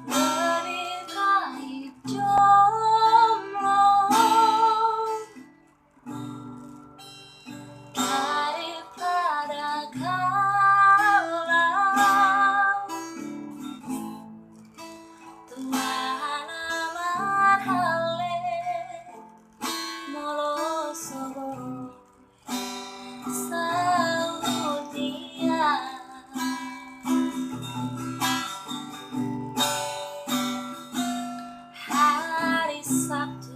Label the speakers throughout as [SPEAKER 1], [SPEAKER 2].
[SPEAKER 1] Menikahi jomblo daripada galau. Tuhan amat haleh moloso sahut dia. Hari Sabtu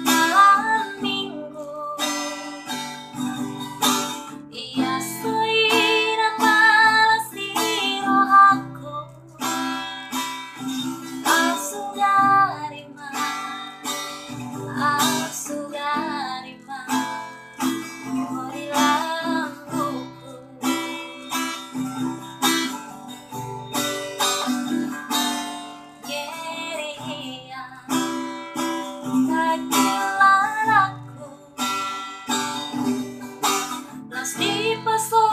[SPEAKER 1] malam Minggu ia sudah malas di rohaku. Asugarima di lambungku. Geria takilan aku las di paso